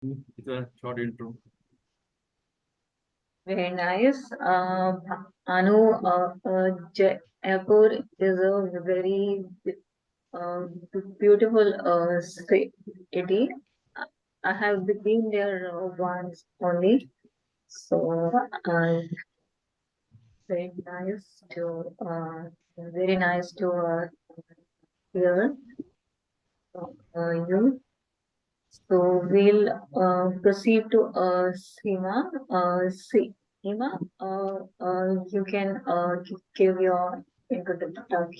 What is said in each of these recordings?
It's a short intro. Very nice. Jaipur is a very uh, beautiful city. I have been there once only, so very nice to very nice to hear you. So we'll proceed to Seema. Seema, you can give your introduction.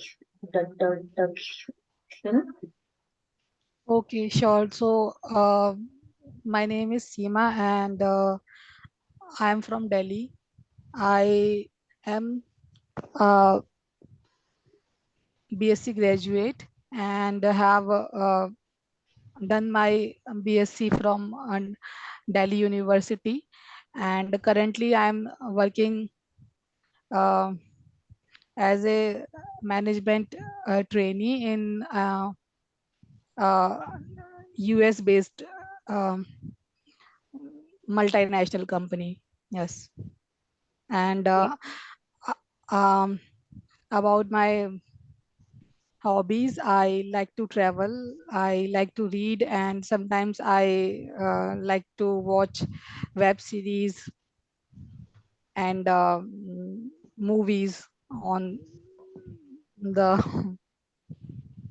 Okay, sure. So, my name is Seema and I am from Delhi. I am a BSc graduate and have done my BSc from Delhi University. And currently, I am working uh, as a management trainee in uh, US based um, multinational company. Yes. And um, about my hobbies, I like to travel, I like to read, and sometimes I like to watch web series and movies on the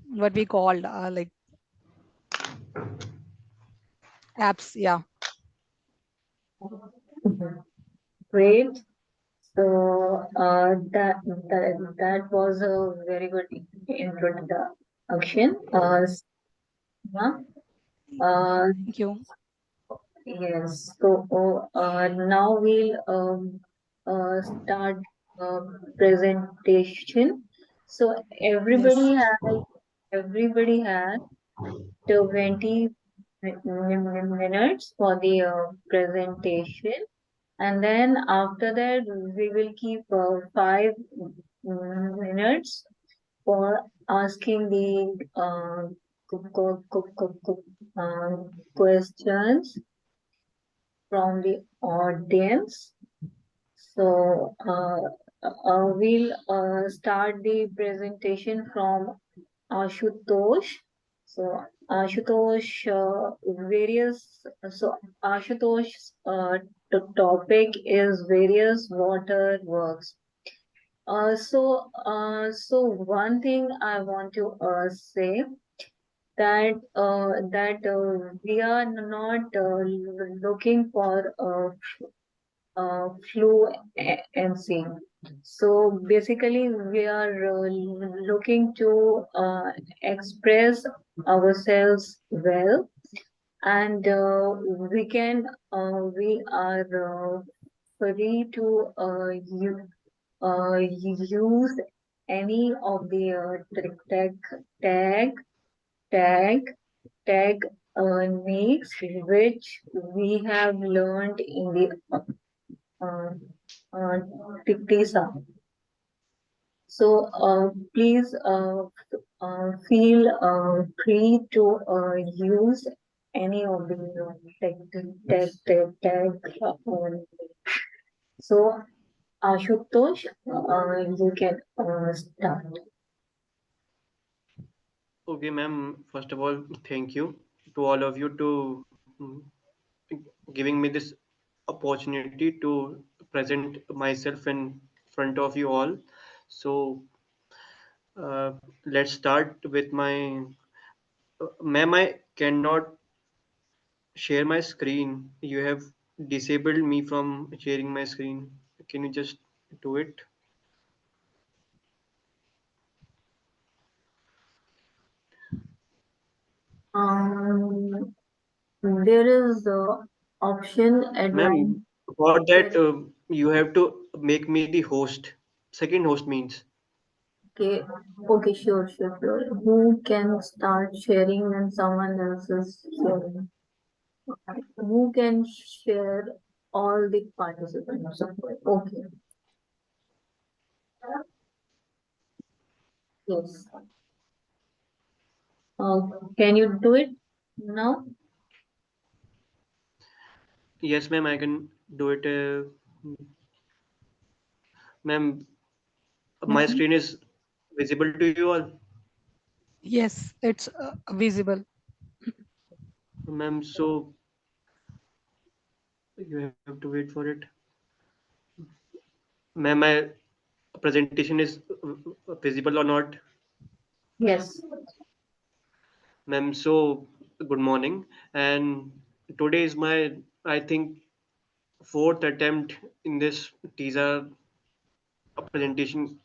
what we called like apps. Yeah. Great. So that was a very good introduction. Seema. Uh, Thank you. yes. So now we'll start uh, presentation. So Yes. everybody has 20 minutes for the presentation, and then after that we will keep 5 minutes for asking the questions from the audience. So we'll start the presentation from Ashutosh. So Ashutosh, Ashutosh's topic is various waterworks. So one thing I want to say that we are not looking for fluency. So basically, we are looking to express ourselves well, and we are free to use any of the tag tag tag needs which we have learned in the uh, uh, Tisa. So please feel free to use any of the tag. So Ashutosh, you can start. Okay, ma'am. First of all, thank you to all of you to giving me this opportunity to present myself in front of you all. So, uh, let's start with my. Ma'am, I cannot share my screen. You have disabled me from sharing my screen. Can you just do it? Um, there is option at right. Ma'am, for that, you have to make me the host. Second host means. Okay, okay, sure. Who can start sharing when someone else is sharing? Who can share all the participants? Okay, yes. Uh, can you do it now? Yes, ma'am, I can do it. Ma'am, my Mhm. screen is visible to you all. Yes, it's visible. Ma'am, so you have to wait for it. Ma'am, my presentation is visible or not? Yes. Ma'am, so good morning. And today is my, I think, fourth attempt in this teaser presentation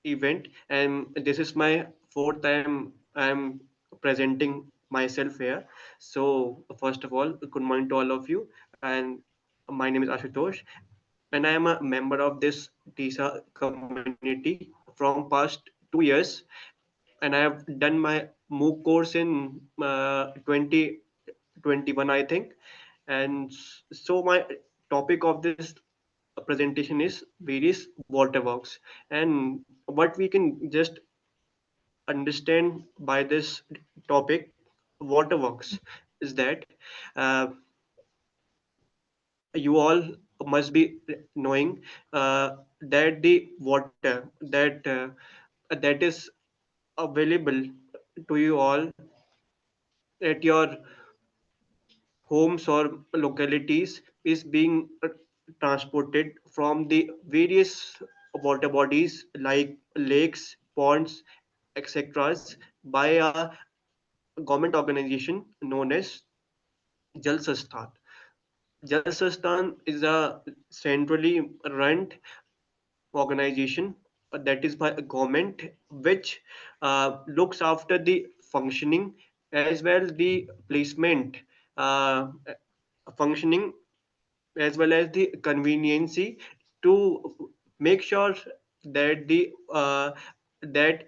event, and this is my fourth time I'm presenting myself here. So first of all, good morning to all of you, and my name is Ashutosh, and I am a member of this Tisa community from past 2 years, and I have done my MOOC course in 2021, I think. And so my topic of this presentation is various waterworks, and what we can just understand by this topic waterworks is that uh, you all must be knowing that the water that is available to you all at your homes or localities is being transported from the various water bodies like lakes, ponds, etc. by a government organization known as Jal Sasthan. Jal Sasthan is a centrally run organization that is by a government which looks after the functioning as well the placement uh, functioning as well as the conveniency to make sure that the that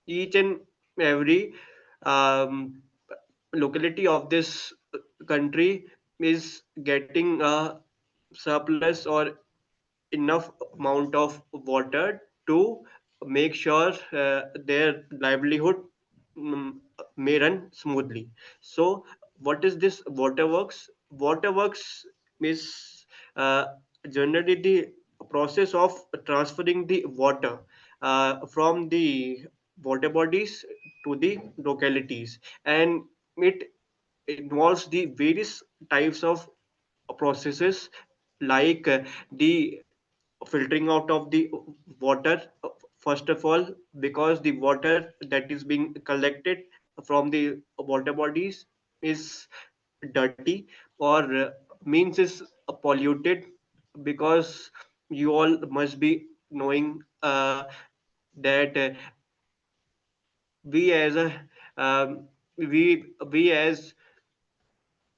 each and every um, locality of this country is getting a surplus or enough amount of water to make sure their livelihood mm, may run smoothly. So, what is this waterworks? Waterworks is generally the process of transferring the water from the water bodies to the localities, and it involves the various types of processes like the filtering out of the water, first of all, because the water that is being collected from the water bodies is dirty or means is polluted, because you all must be knowing that we as a we as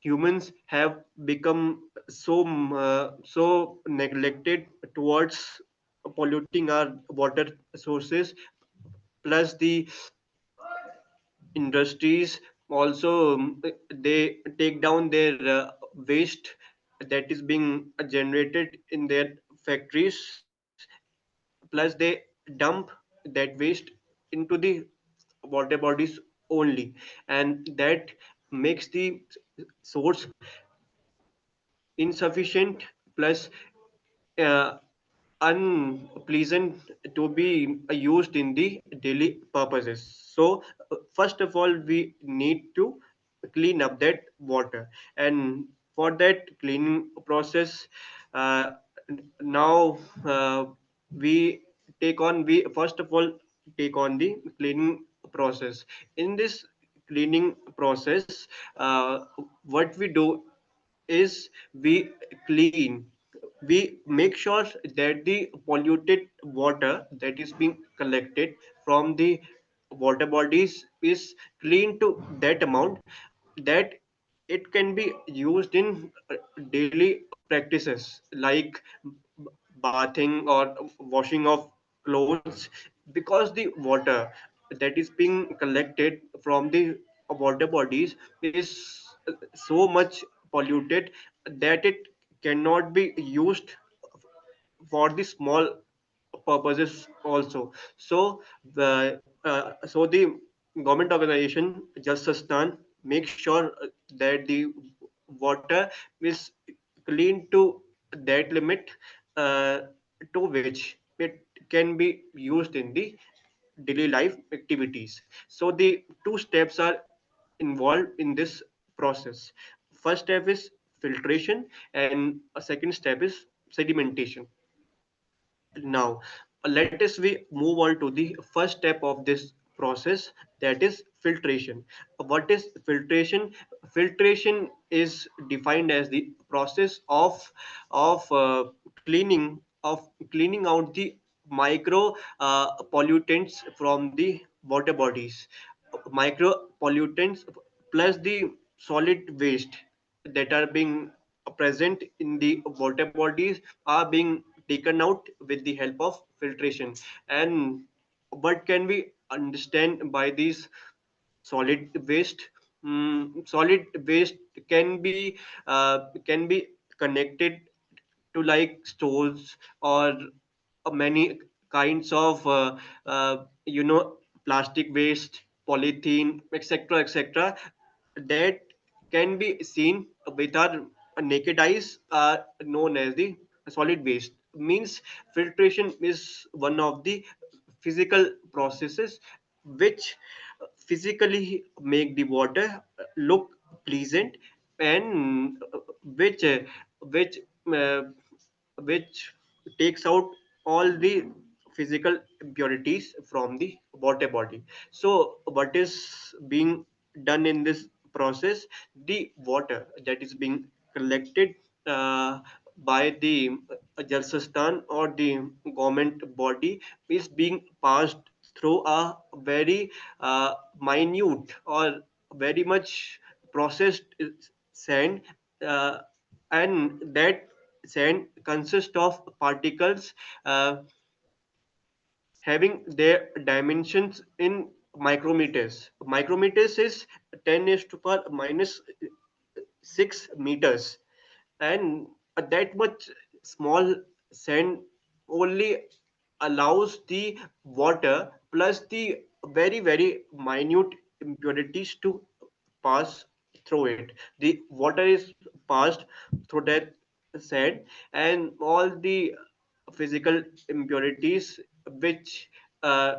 humans have become so neglected towards polluting our water sources, plus the industries also they take down their waste that is being generated in their factories, plus they dump that waste into the water bodies only, and that makes the source insufficient, plus uh, unpleasant to be used in the daily purposes. So, first of all, we need to clean up that water, and for that cleaning process, uh, now we we first of all take on the cleaning process. In this cleaning process, what we do is we clean we make sure that the polluted water that is being collected from the water bodies is clean to that amount that it can be used in daily practices like bathing or washing of clothes, because the water that is being collected from the water bodies is so much polluted that it cannot be used for the small purposes also. So the government organization Jal Sastan makes sure that the water is clean to that limit uh, to which it can be used in the daily life activities. So the two steps are involved in this process. First step is filtration, and a second step is sedimentation. Now, let us we move on to the first step of this process, that is filtration. What is filtration? Filtration is defined as the process of cleaning out the micro pollutants from the water bodies. Micro pollutants plus the solid waste that are being present in the water bodies are being taken out with the help of filtration. And what can we understand by these solid waste? Solid waste can be connected to like stores or many kinds of plastic waste, polythene, etc., that can be seen with our naked eyes, are known as the solid waste. Means filtration is one of the physical processes which physically make the water look pleasant, and which uh, which takes out all the physical impurities from the water body. So what is being done in this process? The water that is being collected uh, by the Jalsastan or the government body is being passed through a very minute or very much processed sand, uh, and that sand consists of particles uh, having their dimensions in micrometers. Micrometers is 10 is to power minus 6 meters, and that much small sand only allows the water plus the very very minute impurities to pass through it. The water is passed through that sand, and all the physical impurities which uh,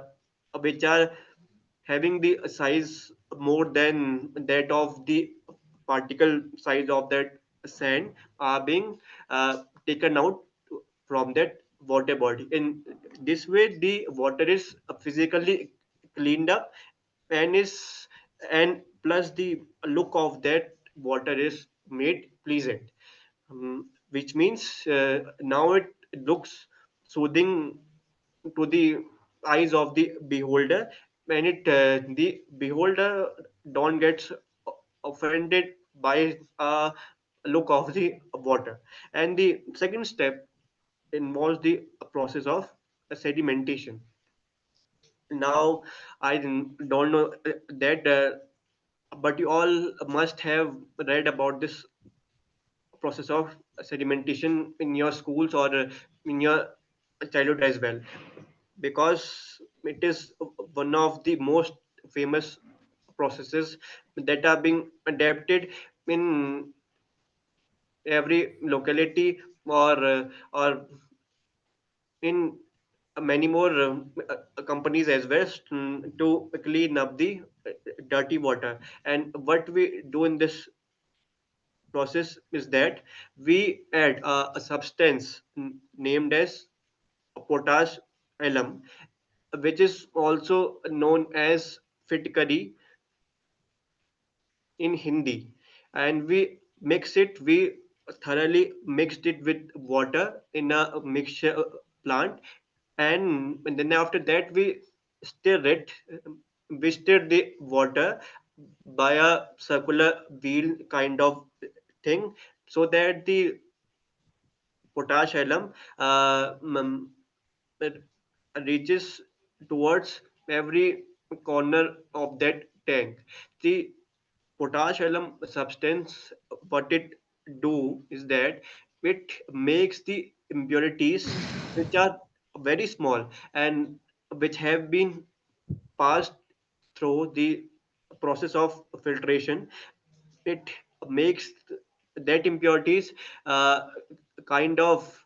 which are having the size more than that of the particle size of that sand are being taken out from that water body. In this way, the water is physically cleaned up, and is and plus the look of that water is made pleasant. Which means now it looks soothing to the eyes of the beholder, and it the beholder don't get offended by look of the water. And the second step involves the process of sedimentation. Now I don't know that but you all must have read about this process of sedimentation in your schools or in your childhood as well, because it is one of the most famous processes that are being adapted in every locality, or in many more companies as well, to clean up the dirty water. And what we do in this process is that we add a substance named as potash alum, which is also known as fitkari in Hindi. And we thoroughly mixed it with water in a mixture plant, and then after that stir it, we stir the water by a circular wheel kind of thing, so that the potash alum it reaches towards every corner of that tank. The potash alum substance, what it do is that it makes the impurities which are very small and which have been passed through the process of filtration. It makes that impurities uh, kind of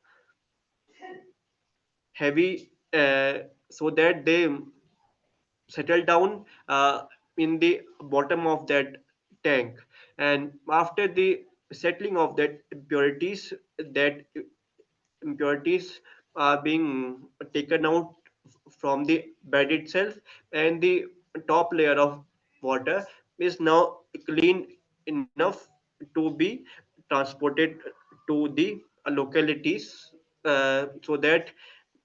heavy, so that they settle down in the bottom of that tank. And after the settling of that impurities, that impurities are being taken out from the bed itself, and the top layer of water is now clean enough to be transported to the localities, so that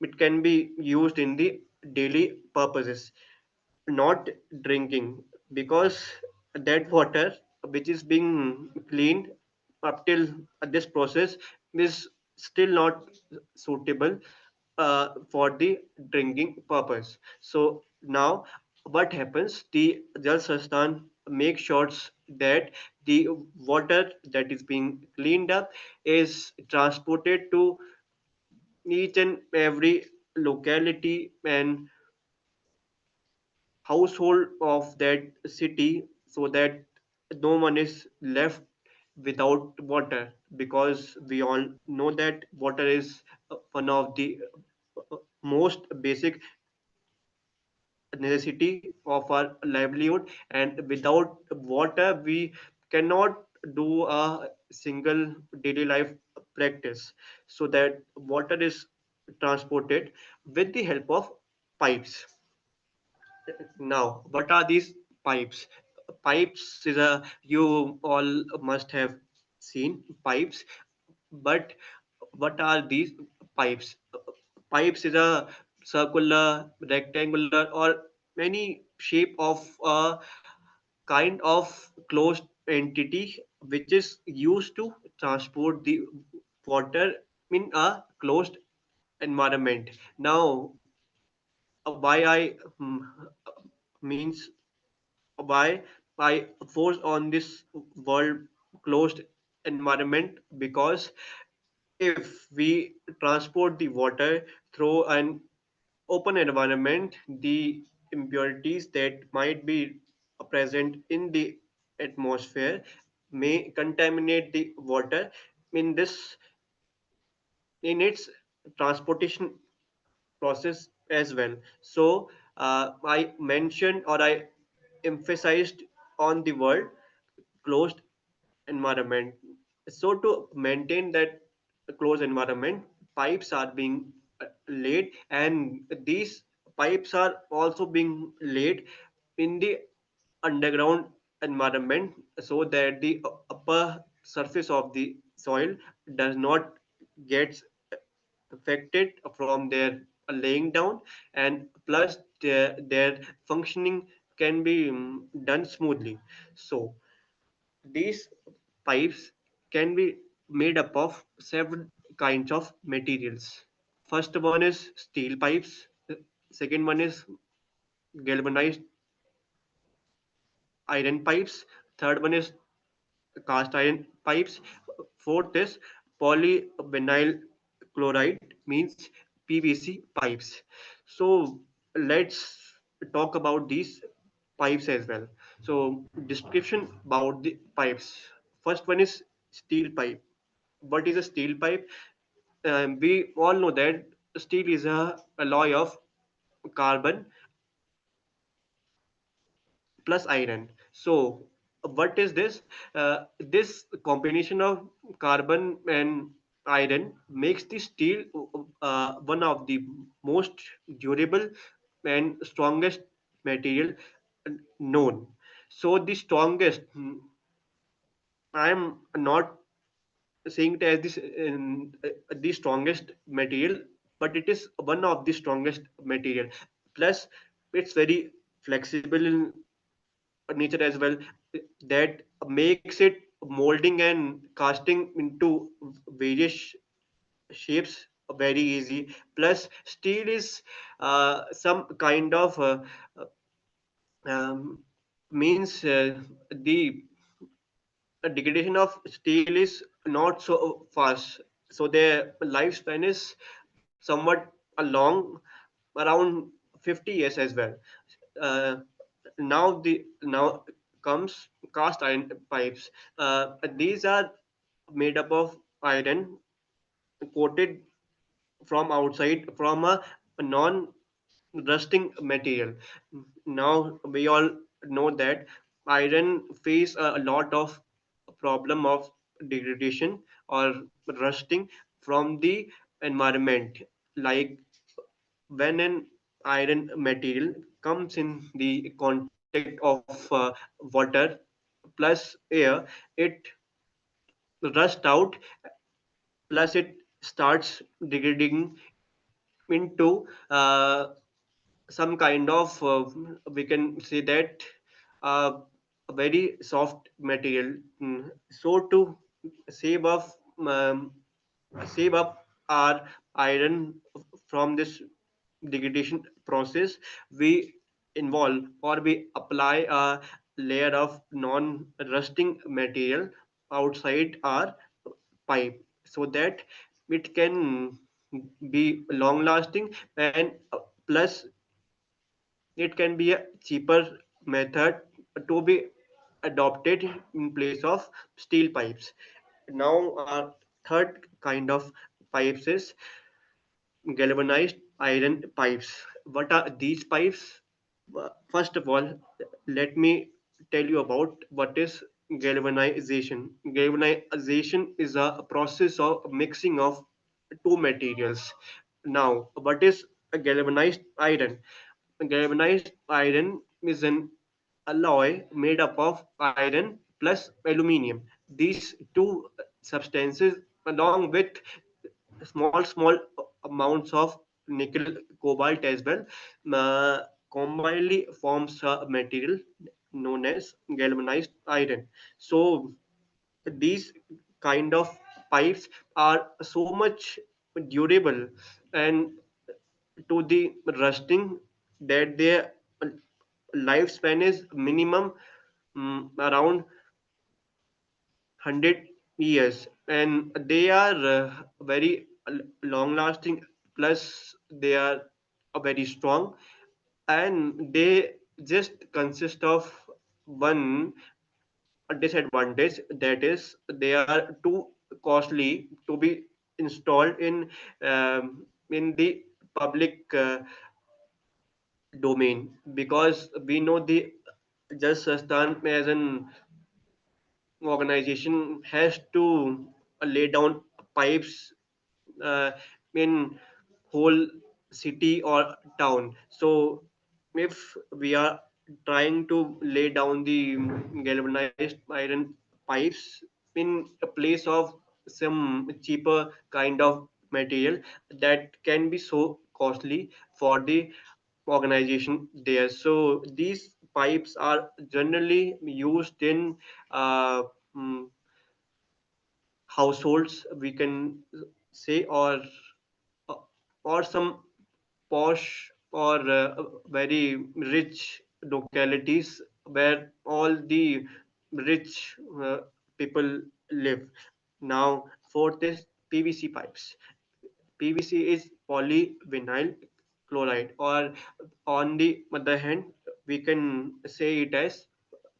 it can be used in the daily purposes, not drinking, because that water which is being cleaned up till this process is still not suitable for the drinking purpose. So now what happens, the Jal Sastan makes sure that the water that is being cleaned up is transported to each and every locality and household of that city, so that no one is left without water, because we all know that water is one of the most basic necessity of our livelihood, and without water we cannot do a single daily life practice. So that water is transported with the help of pipes. Now, what are these pipes? Pipes is a, you all must have seen pipes, but what are these pipes? Pipes is a circular, rectangular, or any shape of a kind of closed entity which is used to transport the water in a closed environment. Now, why I means why I force on this world closed environment, because if we transport the water through an open environment, the impurities that might be present in the atmosphere may contaminate the water in this in its transportation process as well. So I mentioned, or I emphasized on the word closed environment. So to maintain that closed environment, pipes are being laid, and these pipes are also being laid in the underground environment, so that the upper surface of the soil does not get affected from their laying down, and plus their functioning can be done smoothly. So these pipes can be made up of several kinds of materials. First one is steel pipes, second one is galvanized iron pipes, third one is cast iron pipes, fourth is polyvinyl chloride, means PVC pipes. So let's talk about these pipes as well. So description about the pipes. First one is steel pipe. What is a steel pipe? We all know that steel is a alloy of carbon plus iron. So what is this? This combination of carbon and iron makes the steel one of the most durable and strongest material known. So the strongest, I am not saying it as this the strongest material, but it is one of the strongest material. Plus, it's very flexible in nature as well, that makes it molding and casting into various shapes very easy. Plus steel is some kind of um, means the degradation of steel is not so fast, so their lifespan is somewhat long, around 50 years as well. uh, now comes cast iron pipes. These are made up of iron coated from outside from a non rusting material. Now we all know that iron face a lot of problem of degradation or rusting from the environment. Like when an iron material comes in the contact of water plus air, it rusts out, plus it starts degrading into some kind of we can say that uh, a very soft material. So to save up um, save up our iron from this degradation process, we involve or we apply a layer of non-rusting material outside our pipe so that it can be long lasting, and plus it can be a cheaper method to be adopted in place of steel pipes. Now, our third kind of pipes is galvanized iron pipes. What are these pipes? First of all, let me tell you about what is galvanization. Galvanization is a process of mixing of two materials. Now, what is a galvanized iron? Galvanized iron is an alloy made up of iron plus aluminium. These two substances, along with small amounts of nickel, cobalt as well, combinedly forms a material known as galvanized iron. So these kind of pipes are so much durable and to the rusting that their lifespan is minimum around 100 years, and they are very long lasting, plus they are very strong, and they just consist of one disadvantage, that is they are too costly to be installed in the public domain, because we know the just Sastan as an organization has to lay down pipes uh, in whole city or town. So if we are trying to lay down the galvanized iron pipes in a place of some cheaper kind of material, that can be so costly for the organization there. So these pipes are generally used in uh, mm, households, we can say, or some posh or very rich localities where all the rich people live. Now, fourth is PVC pipes. PVC is polyvinyl chloride, or on the other hand, we can say it as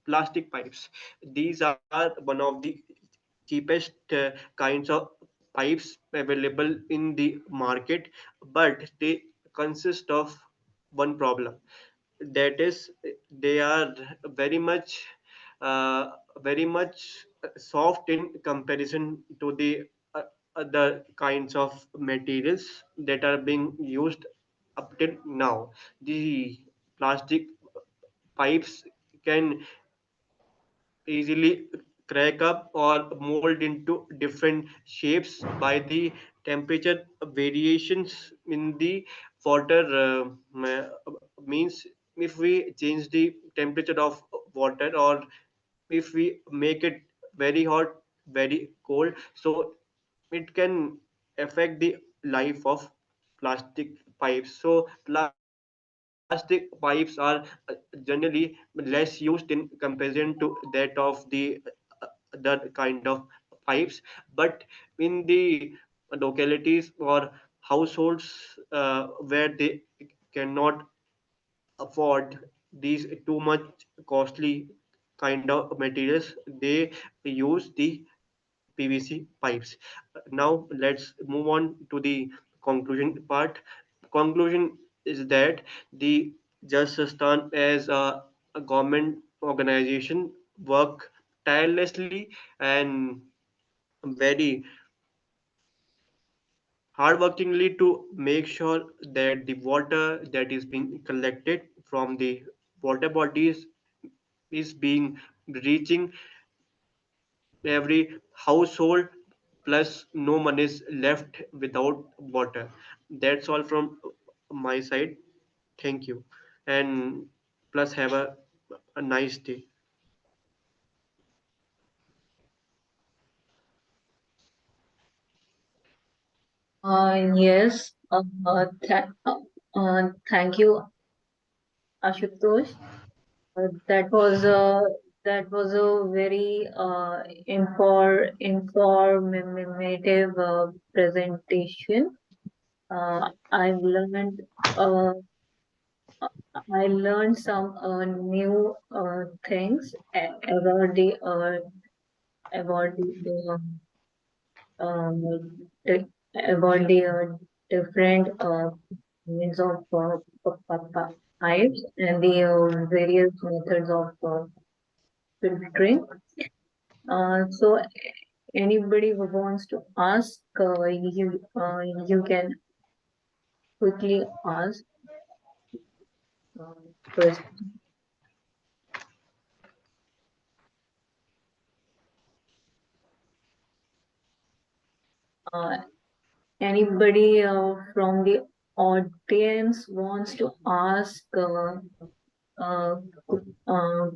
plastic pipes. These are one of the cheapest kinds of pipes available in the market, but they consist of one problem, that is they are very much uh, very much soft in comparison to the uh, other kinds of materials that are being used up till now. The plastic pipes can easily crack up or mold into different shapes by the temperature variations in the water. Means if we change the temperature of water, or if we make it very hot, very cold, so it can affect the life of plastic pipes. So plastic pipes are generally less used in comparison to that of the other kind of pipes, but in the localities or households where they cannot afford these too much costly kind of materials, they use the PVC pipes. Now let's move on to the conclusion part. Conclusion is that the Jalsastan as a government organization work tirelessly and very hardworkingly to make sure that the water that is being collected from the water bodies is being reaching every household, plus no one is left without water. That's all from my side. Thank you, and plus have a nice day. Yes. Thank you, Ashutosh. That was a very informative presentation. I've learned uh, I learned some new things about di- the different means of pipes and the various methods of filtering. So anybody who wants to ask, you can quickly ask questions. Uh, Anybody from the audience wants to ask uh, qu- uh,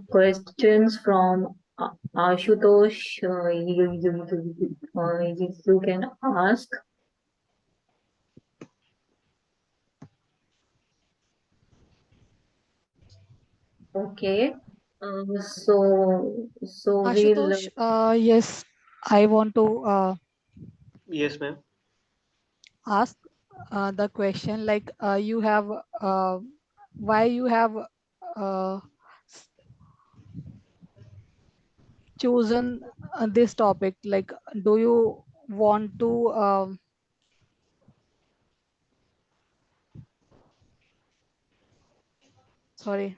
questions from Ashutosh? You can ask. Okay. So we'll Ashutosh, yes, I want to Yes, ma'am. ask the question like you have why you have uh, s- chosen this topic. Like, do you want to sorry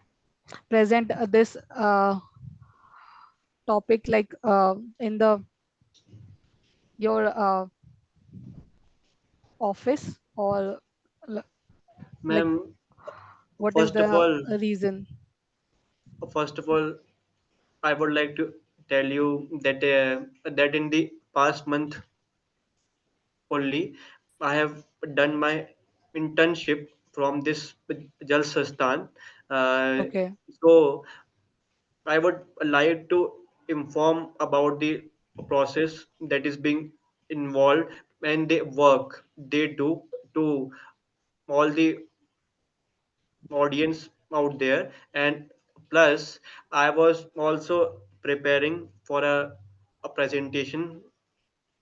present this topic like in the your office or l- like Ma'am, what is first of the all, reason? first of all, I would like to tell you that in the past month only, I have done my internship from this Jal Sastan. Uh, Okay. so I would like to inform about the process that is being involved and the work they do to all the audience out there. And plus, I was also preparing for a presentation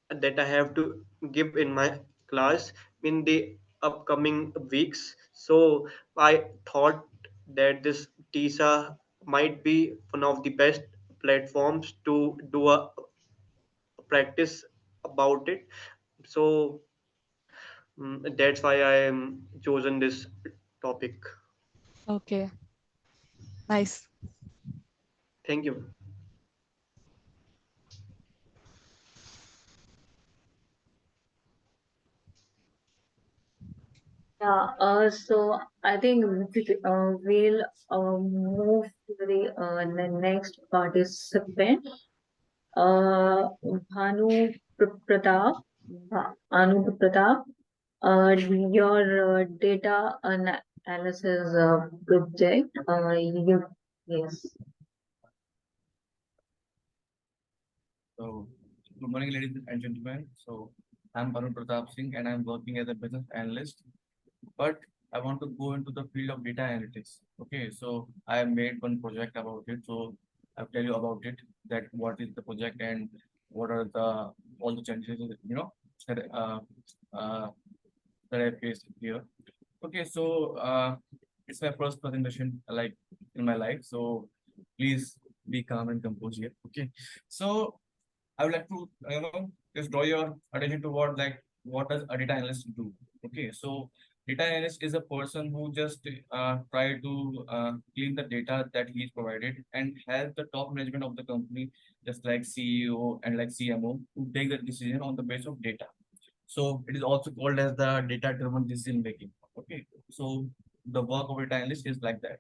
that I have to give in my class in the upcoming weeks. So I thought that this Tisa might be one of the best platforms to do a practice about it. So that's why I am chosen this topic. Okay, nice. Thank you. Yeah, so I think we'll move to the next participant, Bhanu Pratap. Pratap, your data analysis project. Yes. So, good morning, ladies and gentlemen. So, I'm Bhanu Pratap Singh, and I'm working as a business analyst. But I want to go into the field of data analytics. Okay, so I made one project about it. So, I'll tell you about it. That what is the project and what are the all the challenges that uh, that I faced here. Okay, so it's my first presentation like in my life. So please be calm and composed here. Okay, so I would like to, just draw your attention to what does a data analyst do? Okay, so data analyst is a person who just try to clean the data that he is provided and help the top management of the company, just like CEO and like CMO, to take the decision on the basis of data. So it is also called as the data-driven decision making. Okay, so the work of a data analyst is like that.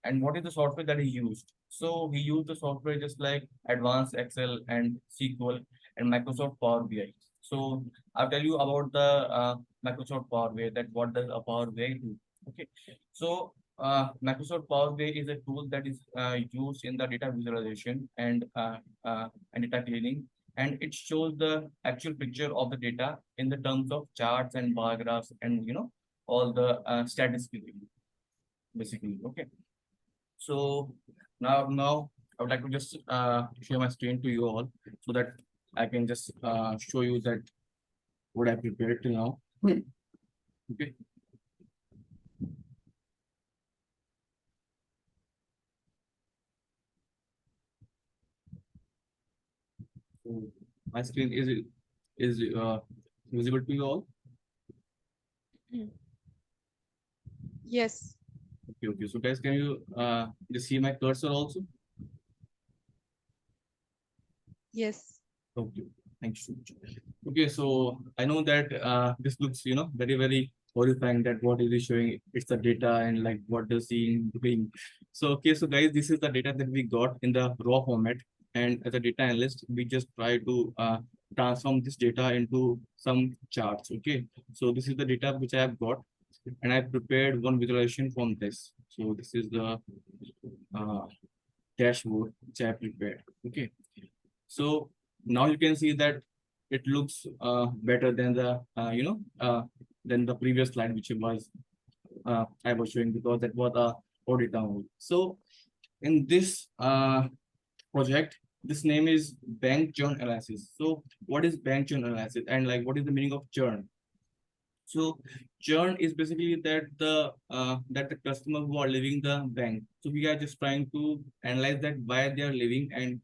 And what is the software that he used? So he used the software just like Advanced Excel and SQL and Microsoft Power BI. So I'll tell you about the Microsoft Power BI, that what does a Power BI do? Okay, so Microsoft Power BI is a tool that is used in the data visualization and data cleaning, and it shows the actual picture of the data in the terms of charts and bar graphs and all the statistics basically. Okay, so now I would like to just share my screen to you all so that I can just show you that what I prepared till now. Okay. So my screen is visible to you all. Yes. Okay, okay. So guys, can you just see my cursor also? Yes. Okay, thank you so much. Okay, so I know that this looks, very, very horrifying that what is he showing? It's the data and like what does he doing? So, okay, so guys, this is the data that we got in the raw format. And as a data analyst, we just try to transform this data into some charts. Okay, so this is the data which I have got, and I prepared one visualization from this. So this is the uh, dashboard which I have prepared. Okay, so now you can see that it looks better than the previous slide which was I was showing, because that was a audit download. So in this project, this name is bank churn analysis. So what is bank churn analysis, and like what is the meaning of churn? So churn is basically that the customer who are leaving the bank. So we are just trying to analyze that why they are leaving, and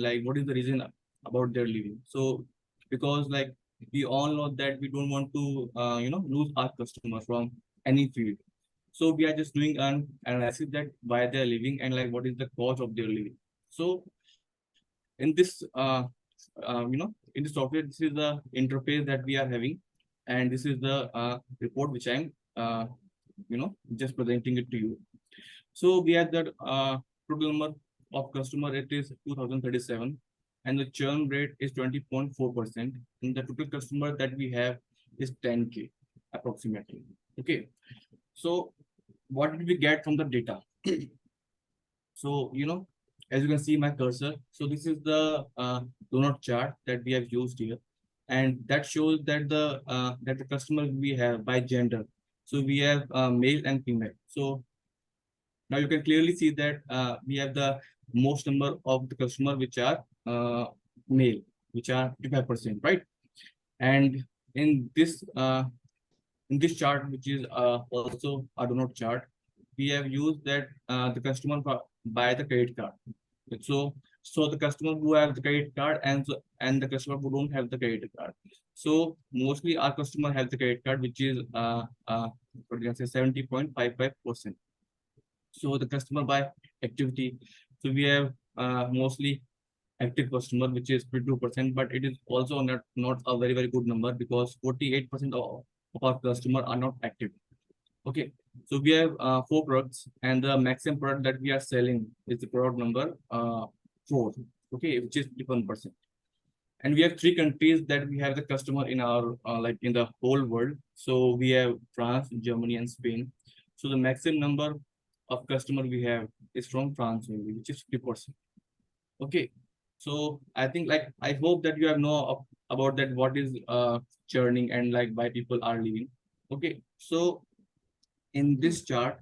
like what is the reason about their leaving. So because like we all know that we don't want to lose our customers from any field. So we are just doing an analysis that why they are leaving and like what is the cause of their leaving. So in this in this software, this is the interface that we are having, and this is the report which I'm just presenting it to you. So we have that total number of customer, it is 2037, and the churn rate is 20.4%, and the total customer that we have is 10K approximately. Okay, so what did we get from the data? So, as you can see my cursor, so this is the donut chart that we have used here. And that shows that the customer we have by gender. So we have male and female. So now you can clearly see that we have the most number of the customer which are male, which are 55%, right? And in this chart, which is also a donut chart, we have used that the customer buy the credit card. So the customer who have the credit card, and the customer who don't have the credit card. So mostly our customer have the credit card, which is what you can say 70.55%. So the customer by activity. So we have mostly active customer, which is 22%, but it is also not a very, very good number, because 48% of our customer are not active. Okay, so we have four products, and the maximum product that we are selling is the product number 4. Okay, which is 51%. And we have 3 countries that we have the customer in our like in the whole world. So we have France, Germany, and Spain. So the maximum number of customer we have is from France only, which is 50%. Okay, so I think, like, I hope that you have know about that what is churning and like why people are leaving. Okay, so in this chart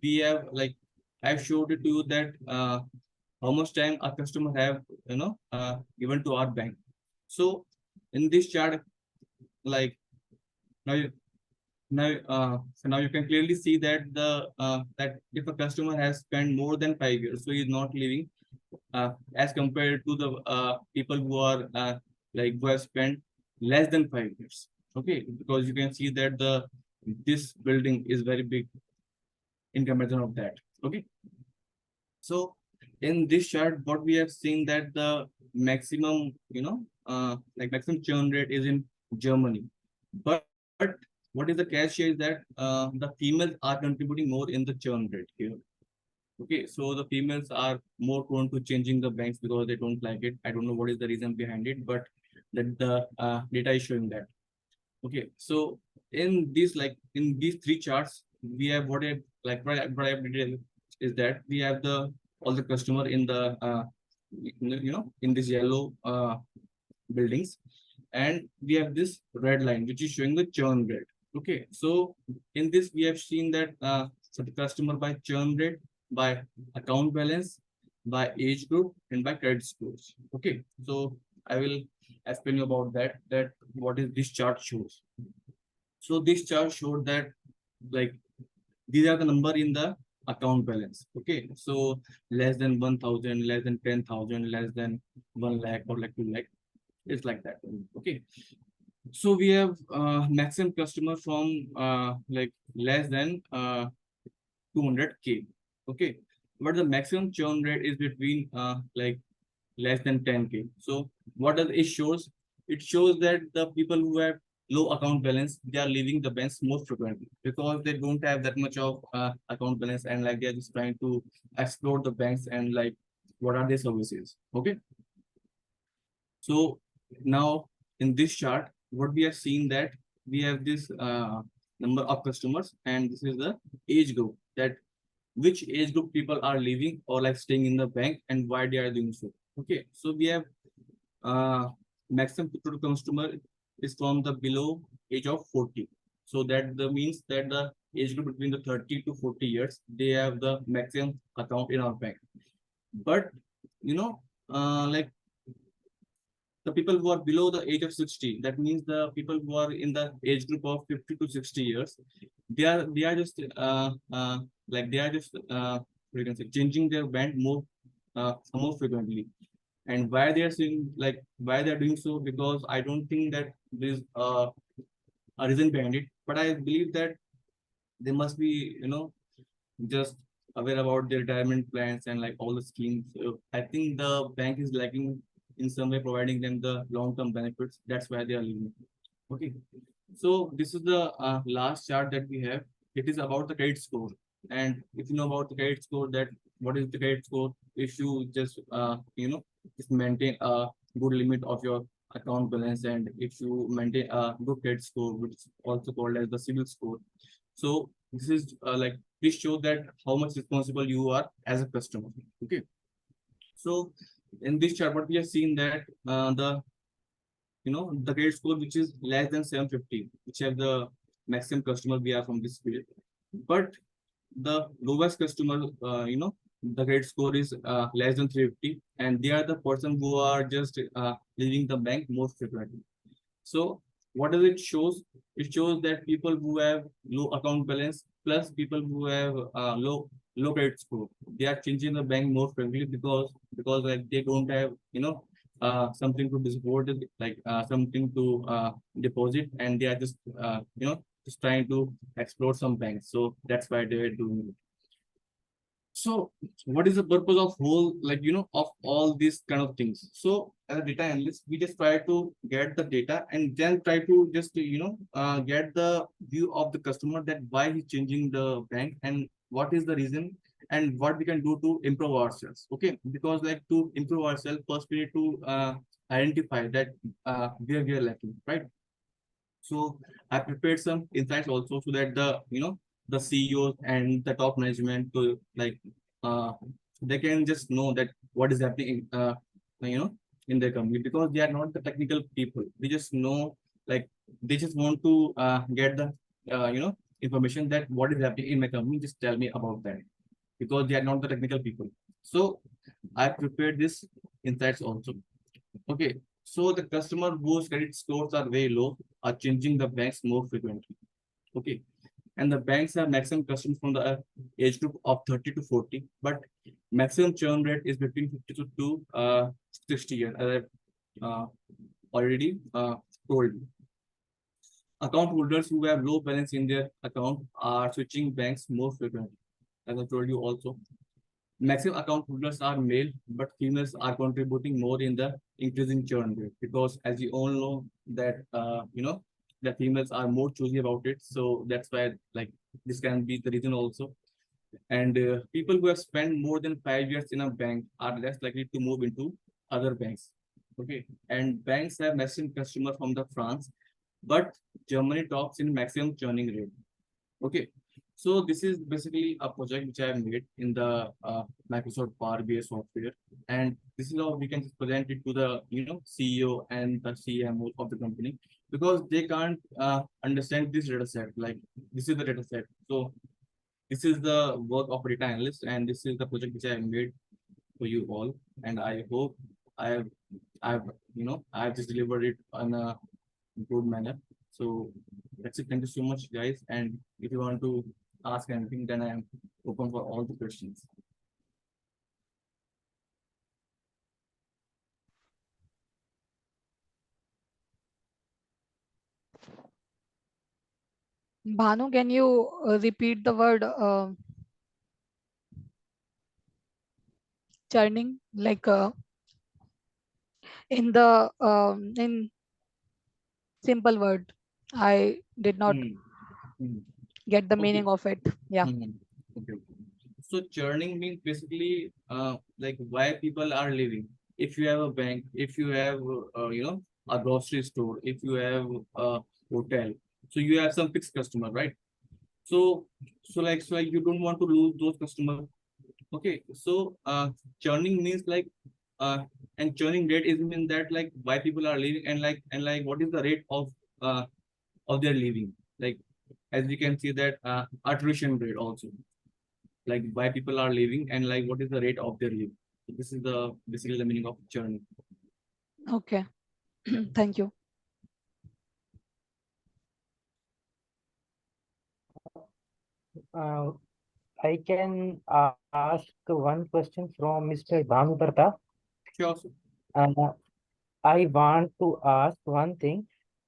we have, like, I've showed it to you that how much time a customer have given to our bank. So in this chart, like, now you, so now you can clearly see that that if a customer has spent more than 5 years, so he's not leaving. as compared to the people who are who have spent less than 5 years. Okay, because you can see that this building is very big in comparison of that. Okay, so in this chart, what we have seen that the maximum, maximum churn rate is in Germany. But what is the catch here is that the females are contributing more in the churn rate here. Okay, so the females are more prone to changing the banks because they don't like it. I don't know what is the reason behind it, but that the data is showing that. Okay, so in these three charts, we have what I did is that we have the all the customer in the in this yellow buildings, and we have this red line which is showing the churn rate. Okay, so in this we have seen that so the customer by churn rate, by account balance, by age group, and by credit scores. Okay, so I will explain you about that what is this chart shows. So this chart showed that like these are the number in the account balance. Okay, so less than 1,000, less than 10,000, less than 1 lakh or like 2 lakh. It's like that. Okay, so we have maximum customer from less than 200K. Okay, but the maximum churn rate is between less than 10K. So what does it shows? It shows that the people who have low account balance, they are leaving the banks more frequently because they don't have that much of account balance, and like they're just trying to explore the banks and like what are their services. Okay, so now in this chart, what we have seen that we have this number of customers, and this is the age group, that which age group people are leaving or like staying in the bank and why they are doing so. Okay, so we have maximum total customer is from the below age of 40. So that the means that the age group between the 30 to 40 years, they have the maximum account in our bank. But you know, like the people who are below the age of 60, that means the people who are in the age group of 50 to 60 years, they are just they are just we can say changing their band more frequently. And why they are saying like why they are doing so, because I don't think that there's a reason behind it, but I believe that they must be just aware about their retirement plans and like all the schemes. So I think the bank is lacking in some way providing them the long-term benefits. That's why they are leaving. Okay. So this is the last chart that we have. It is about the credit score. And if you know about the credit score, that what is the credit score? If you just just maintain a good limit of your account balance, and if you maintain a good credit score, which is also called as the CIBIL score. So this is please show that how much responsible you are as a customer. Okay. So in this chart, what we have seen that the credit score which is less than 750, which have the maximum customer we are from this field. But the lowest customer, the credit score is less than 350, and they are the person who are just leaving the bank most frequently. So what does it shows? It shows that people who have low account balance plus people who have low credit score, they are changing the bank more frequently because like they don't have something to support it, like something to deposit, and they are just just trying to explore some banks. So that's why they are doing it. So what is the purpose of whole, of all these kind of things? So as a data analyst, we just try to get the data and then try to just, get the view of the customer, that why he's changing the bank and what is the reason and what we can do to improve ourselves. Okay, because like to improve ourselves, first we need to identify that where we are lacking, right? So I prepared some insights also so that the CEOs and the top management to they can just know that what is happening in their company, because they are not the technical people. They just know, like, they just want to get the information that what is happening in my company. Just tell me about that, because they are not the technical people. So I prepared this insights also. Okay, so the customer whose credit scores are very low are changing the banks more frequently. Okay, and the banks have maximum customers from the age group of 30 to 40, but maximum churn rate is between 50 to 60 years, as I already told you. Account holders who have low balance in their account are switching banks more frequently, as I told you also. Maximum account holders are male, but females are contributing more in the increasing churn rate, because as you all know that the females are more choosy about it. So that's why like this can be the reason also. And people who have spent more than 5 years in a bank are less likely to move into other banks. Okay, and banks have maximum customer from the France, but Germany tops in maximum churning rate. Okay, so this is basically a project which I have made in the Microsoft Power BI software, and this is how we can just present it to the CEO and the CMO of the company, because they can't understand this data set. Like this is the data set. So this is the work of a data analyst, and this is the project which I have made for you all. And I hope I have I have just delivered it in a good manner. So that's it. Thank you so much, guys. And if you want to ask anything, then I am open for all the questions. Bhanu, can you repeat the word churning, like in simple word? I did not Hmm. Hmm. get the Okay. meaning of it. Yeah. Hmm. Okay. So churning means basically like why people are leaving. If you have a bank, if you have a grocery store, if you have a hotel, so you have some fixed customer, right? So so like you don't want to lose those customers. Okay, so churning means like uh and churning rate is mean that like why people are leaving, and like what is the rate of their leaving. Like as we can see that attrition rate also, like why people are leaving and like what is the rate of their leave. So this is the basically the meaning of churning. Okay. Thank you. Uh, I can ask one question from Mr. Bhanu Pratap. Sure. Sir. Uh, I want to ask one thing.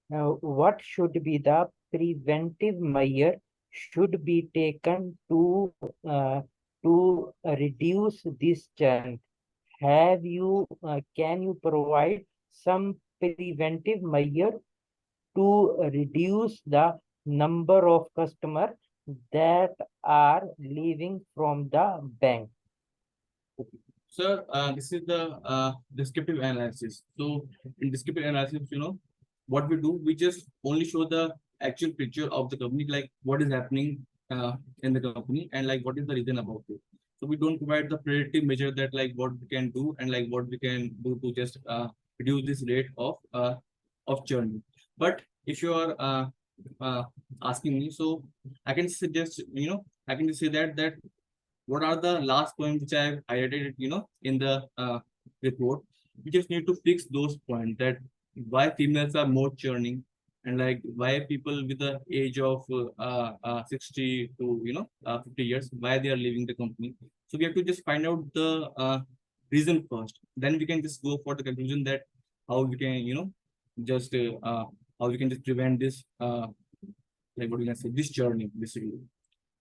What should be the preventive measure should be taken to reduce this churn? Have you can you provide some preventive measure to reduce the number of customers that are leaving from the bank? Sir, this is the descriptive analysis. So in descriptive analysis, what we do, we just only show the actual picture of the company, like what is happening in the company, and like what is the reason about it. So we don't provide the predictive measure that like what we can do and like what we can do to just reduce this rate of churn. But if you are uh, asking me, so I can suggest, I can just say that what are the last points which I have highlighted, in the report. We just need to fix those points, that why females are more churning, and like why people with the age of 60 to 50 years, why they are leaving the company. So we have to just find out the reason first. Then we can just go for the conclusion that how we can just how we can just prevent this like what we can say, this churning basically.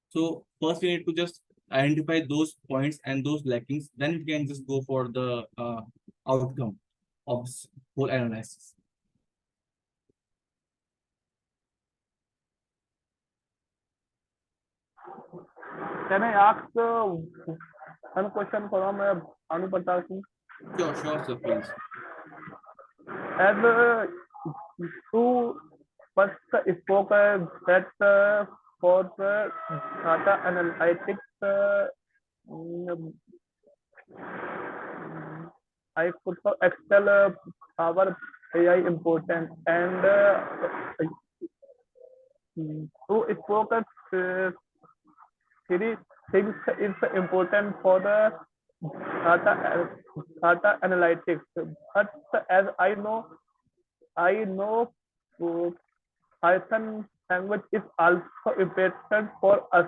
So first we need to just identify those points and those lackings. Then we can just go for the outcome of this whole analysis. Can I ask one question from Anu Patel? Sure, sure, sir, please. As you first spoke that for the data analytics, mm, I could for Excel our AI important, and to spoke three things is important for the data analytics. But as I know uh, Python language is also important for us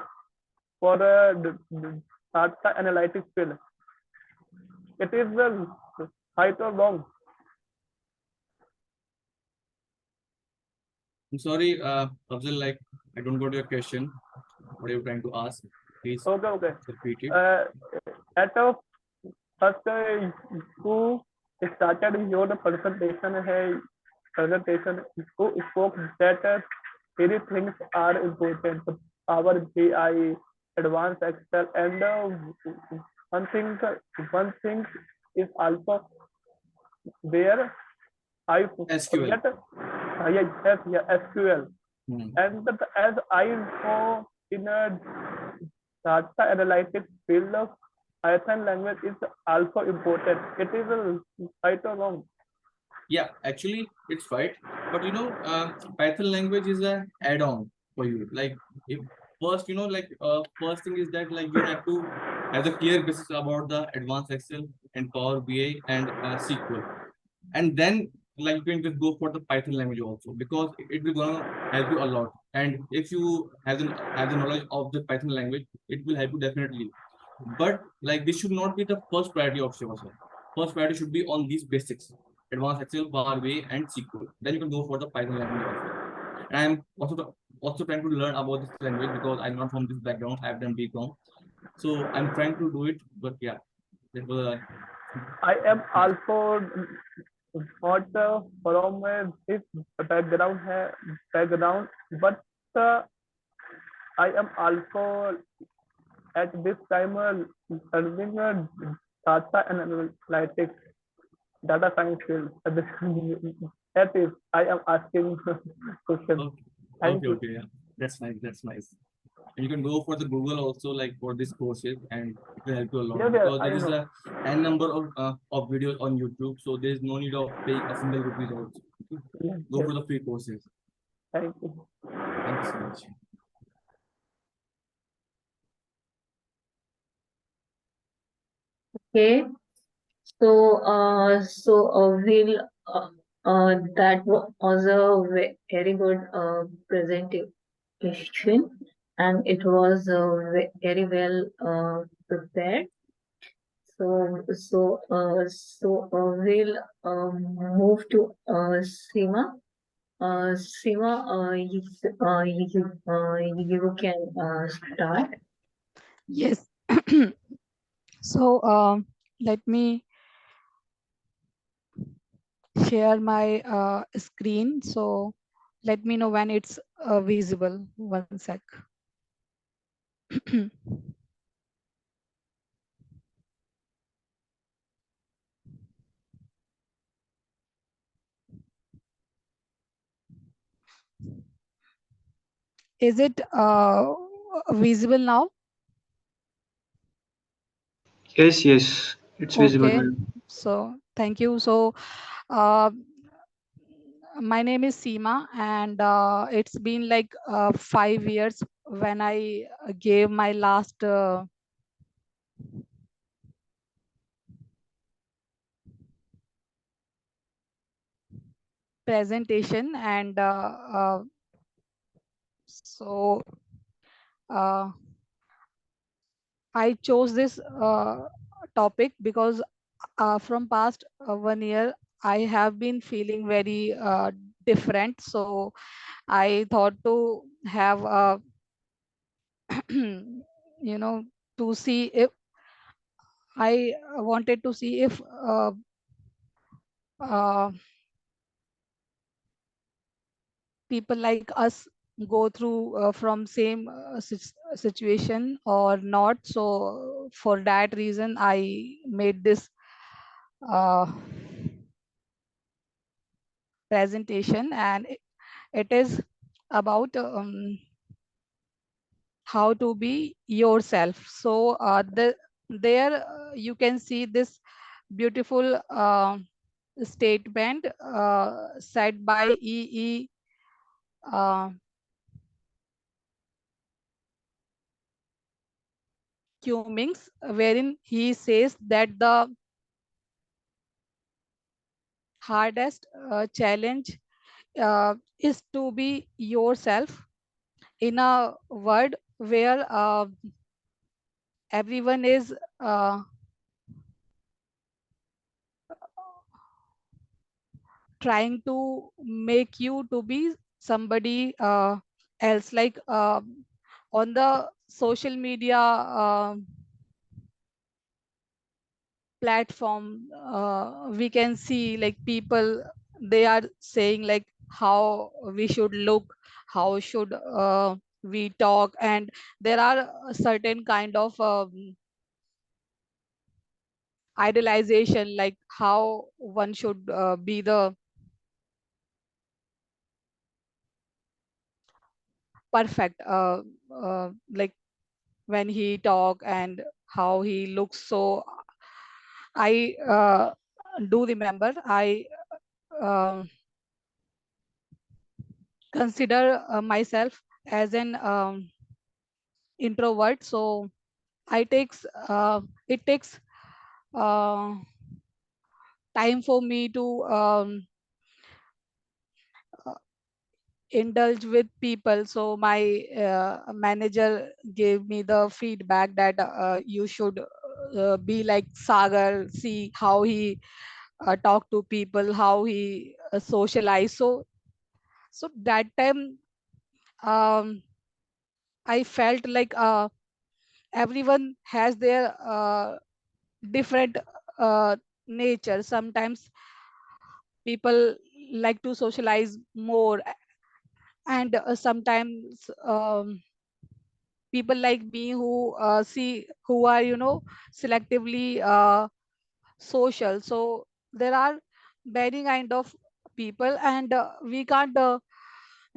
for data analytics field. It is right or wrong. I'm sorry, Afzal, like I don't got your question. What are you trying to ask? Please Okay. repeat it. At first, who started your presentation, who spoke that three things are important: Power BI, Advanced Excel, and one thing, one thing is also there. I SQL. forget. Yes, SQL. Hmm. And as I know in a data analytics field, Python language is also important. It is right or wrong? Yeah, actually, it's right. But Python language is a add-on for you. Like, if first, first thing is that like you have to have a clear basis about the advanced Excel and Power BI and SQL, and then like you can just go for the Python language also because it will gonna help you a lot. And if you have the knowledge of the Python language, it will help you definitely. But like this should not be the first priority of yours. First priority should be on these basics: advanced Excel, Power BI, and SQL. Then you can go for the Python language also. And I'm also trying to learn about this language because I'm not from this background. I've done BCom, so I'm trying to do it. But yeah, that was I am also not from this background, but I am also at this time learning data analytics, data science field. That is, I am asking questions. okay. Thank you. Okay, yeah. That's nice. That's nice. And you can go for the Google also, like for this courses, and it will help you a lot Yes, because I there is know. a n number of videos on YouTube, so there is no need of paying a single rupees also. Yes, Go for the free courses. thank you. Thank you so much. Okay. We'll, that was a very good presentation, and it was very well prepared. We'll move to Seema. Seema, you can start. Yes. So let me share my screen. So let me know when it's visible. One sec. Is it visible now? Yes, it's visible, Okay. ma'am. So thank you. So uh, my name is Seema, and it's been like 5 years when I gave my last presentation, and so uh, I chose this topic because from past 1 year I have been feeling very different. So I thought to have to see if I wanted to see if uh, people like us go through from same situation or not. So for that reason I made this uh, presentation, and it is about how to be yourself. So there you can see this beautiful statement said by E. Uh, Cummings, wherein he says that the hardest challenge is to be yourself. in a world where everyone is trying to make you to be somebody else, like on the social media platform, we can see like people, they are saying like how we should look, how should we talk, and there are a certain kind of idealization, like how one should be the perfect, like when he talk and how he looks. So I do remember I uh, consider myself as an introvert. So I takes it takes uh, time for me to uh, indulge with people. So my manager gave me the feedback that you should be like Sagar, see how he talk to people, how he socialize. So that time um, I felt like everyone has their different uh, nature. Sometimes people like to socialize more, and sometimes people like me who see who are, you know, selectively social. So there are many kind of people, and we can't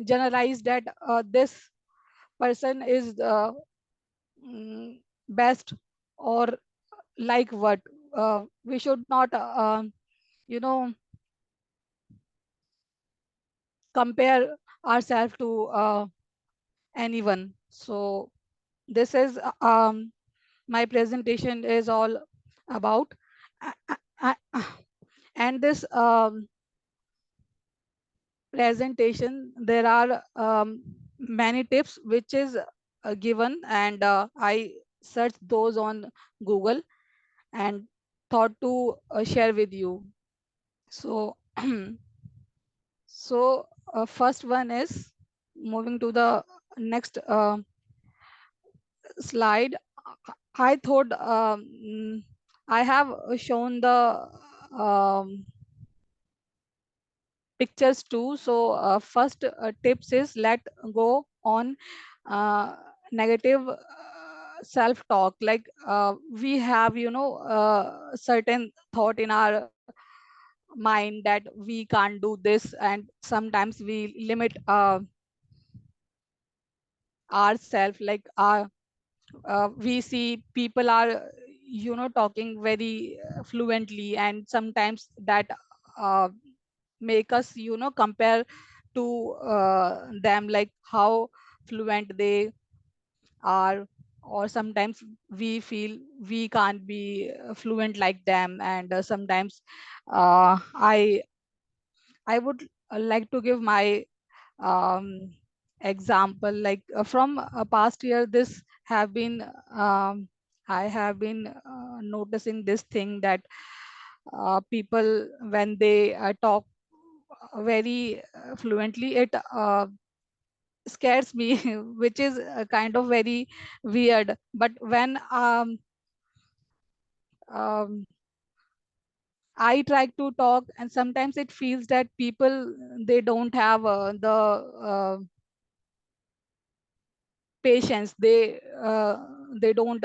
generalize that this person is best or like what. We should not you know, compare ourselves to anyone. So this is my presentation is all about. And this presentation, there are many tips which is given, and I searched those on Google and thought to share with you. So so first one is, moving to the next slide. I thought I have shown the pictures too. So first tips is let go on negative self talk. Like we have, you know, certain thought in our mind that we can't do this, and sometimes we limit ourselves. Like we see people are, you know, talking very fluently, and sometimes that uh, make us, you know, compare to them, like how fluent they are. Or sometimes we feel we can't be fluent like them, and sometimes I would like to give my um, example, like from a past year. This have been I have been noticing this thing that people, when they talk very fluently, it scares me which is kind of very weird. But when um, I try to talk, and sometimes it feels that people, they don't have the patience. They don't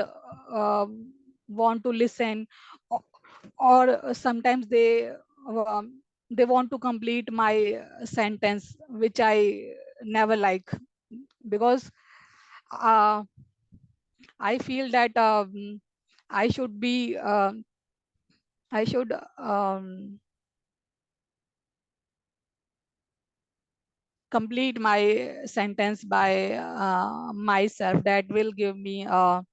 want to listen, or, or sometimes they want to complete my sentence, which I never like, because uh, I feel that I should be I should complete my sentence by myself. That will give me a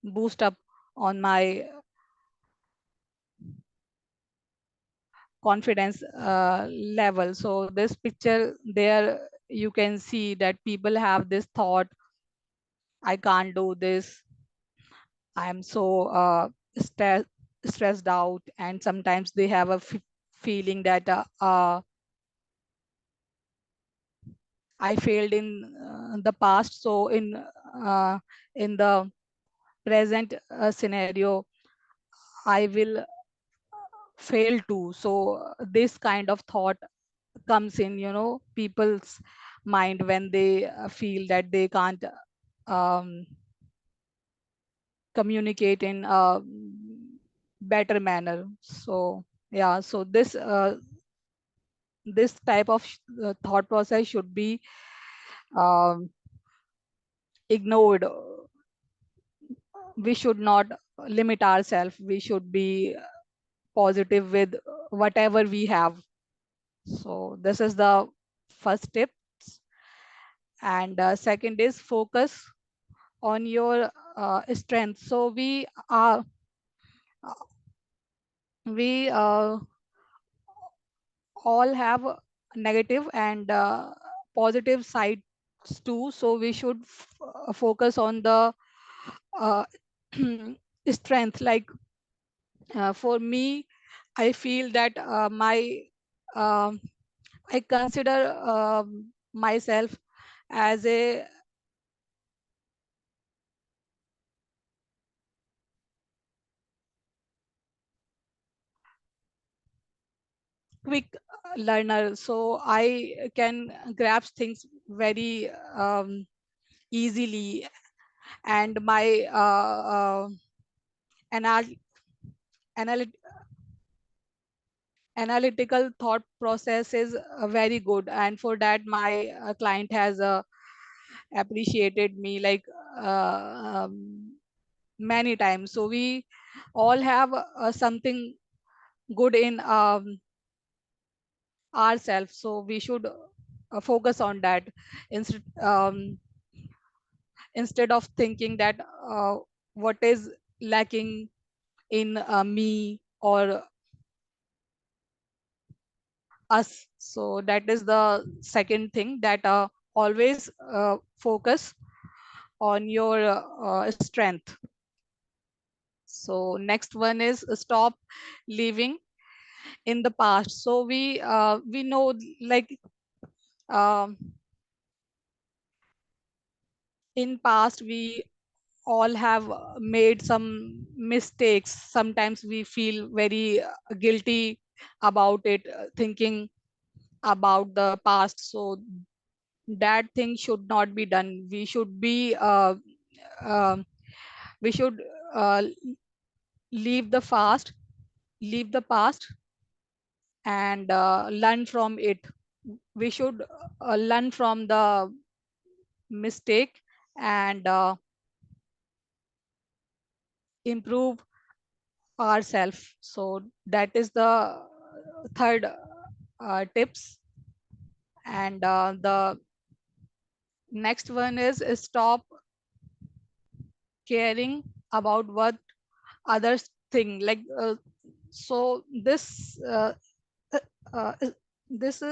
boost up on my confidence level. So this picture there you can see that people have this thought, I can't do this, I'm so stressed stressed out, and sometimes they have a feeling that I failed in the past, so in the present scenario I will fail too. So this kind of thought comes in, people's mind when they feel that they can't um, communicate in a better manner. So yeah, so this type of thought process should be um, ignored. We should not limit ourselves. We should be positive with whatever we have. So this is the first tip. And second is focus on your strength. So we all have negative and positive sides too. So we should focus on the uh, strength. Like for me, I feel that um I consider myself as a quick learner. So I can grasp things very easily, and my anal analyt analytical thought process is very good, and for that my client has appreciated me like many times. So we all have something good in ourselves, so we should focus on that instead instead of thinking that what is lacking in me or us. So that is the second thing, that always focus on your strength. So next one is stop living in the past. So we know, like um, in past we all have made some mistakes. Sometimes we feel very guilty about it, thinking about the past. So that thing should not be done. We should be um we should uh, leave the past leave the past and learn from it. We should learn from the mistake and improve ourselves. So that is the third tips. And the next one is stop caring about what others think. Like so uh, uh, this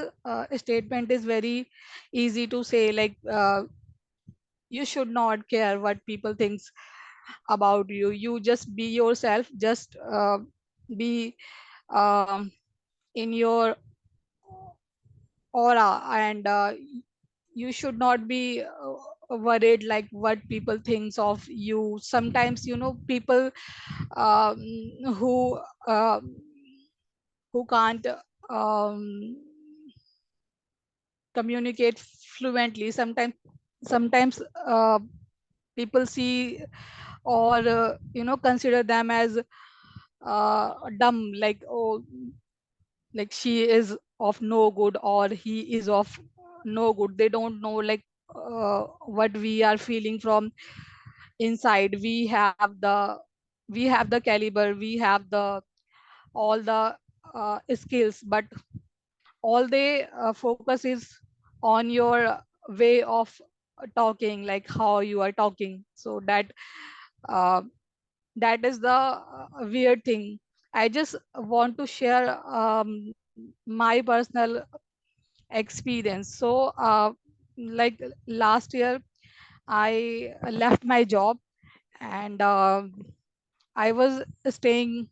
statement is very easy to say, like you should not care what people thinks about you. You just be yourself, just be um, in your aura, and you should not be worried like what people thinks of you. Sometimes people um, who um, who can't um, communicate fluently, sometimes people see or consider them as dumb, like, oh, like she is of no good or he is of no good. They don't know, like what we are feeling from inside. We have the caliber, we have the all the skills, but all they focus is on your way of talking, like how you are talking. So uh, that is the weird thing. I just want to share my personal experience. So like last year I left my job, and I was staying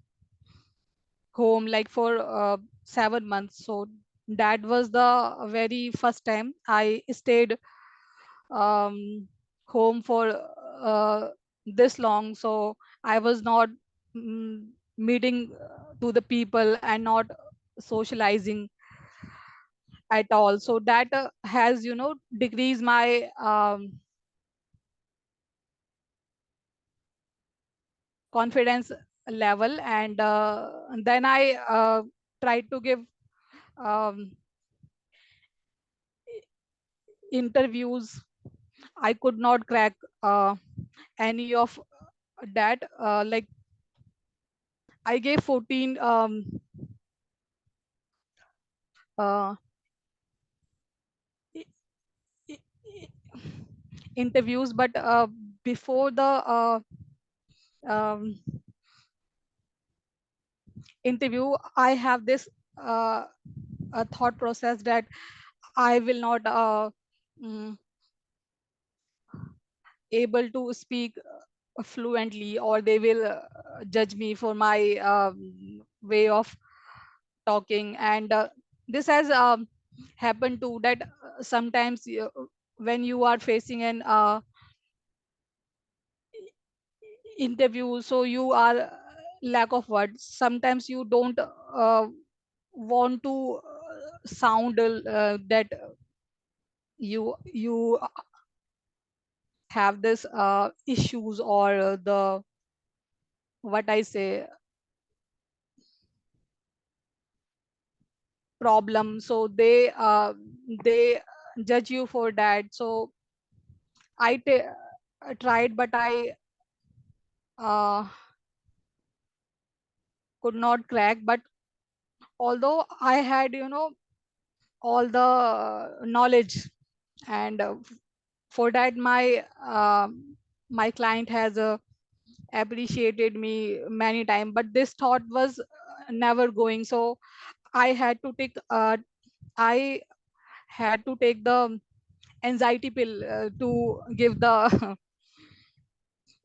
home like for 7 months. So that was the very first time I stayed um, home for this long. So I was not meeting to the people and not socializing at all. So that has decreased my confidence level. And then I tried to give um, interviews. I could not crack uh, any of that. Like I gave 14 uh, i- i- i- interviews, but before the um, interview, I have this a thought process that I will not mm, able to speak fluently, or they will judge me for my way of talking. And this has happened too, that sometimes when you are facing an interview, so you are lack of words. Sometimes you don't want to sound that you have this issues, or the what I say problem. So they judge you for that. So I tried, but I uh, could not crack. But although I had all the knowledge, and for that my client has appreciated me many times, but this thought was never going. So I had to take I had to take the anxiety pill to give the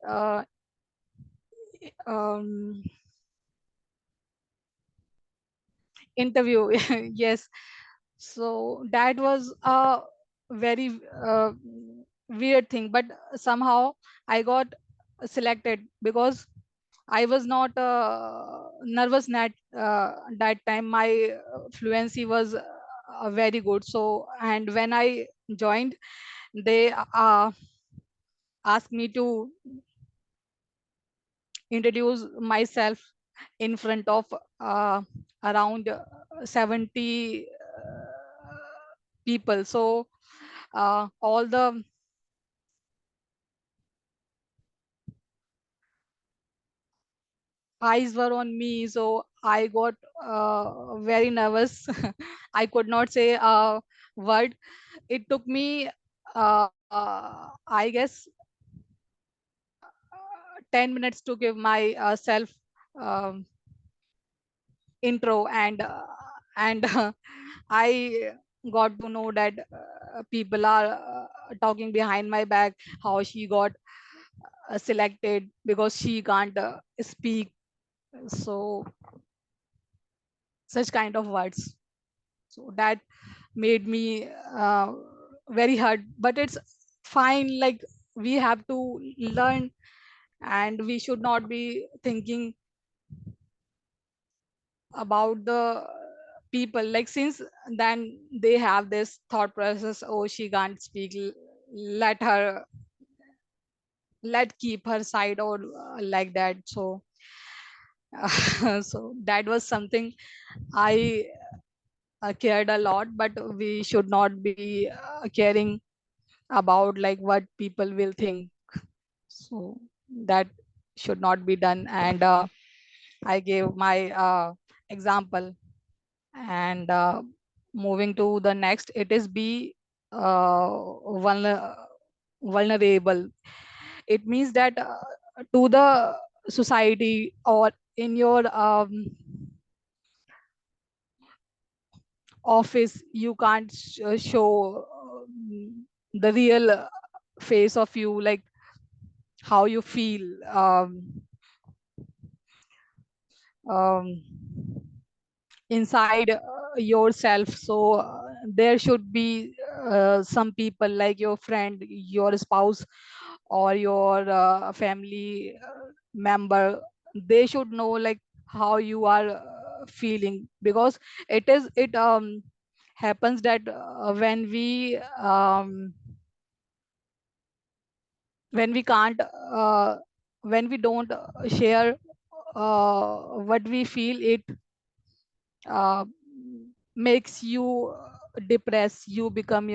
uh, um, interview. Yes. So that was a very weird thing, but somehow I got selected, because I was not nervous that time. My fluency was very good. So, and when I joined, they asked me to introduce myself in front of uh, around 70 people. So all the eyes were on me. So I got very nervous. I could not say a word. It took me, I guess, 10 minutes to give my self um, intro. And I got to know that people are talking behind my back how she got selected because she can't speak. So such kind of words. So that made me very hard, but it's fine. Like, we have to learn, and we should not be thinking about the people. Like, since then they have this thought process, oh, she can't speak, let her, let keep her side, or like that. So so that was something I cared a lot. But we should not be caring about like what people will think. So that should not be done. And I gave my example. And moving to the next, it is be uh, vulnerable. It means that to the society, or in your office, you can't show the real face of you, like how you feel um, inside yourself. So there should be some people like your friend, your spouse, or your family member. They should know like how you are feeling, because it happens that when we can't when we don't share what we feel, it uh, makes you depressed. You become,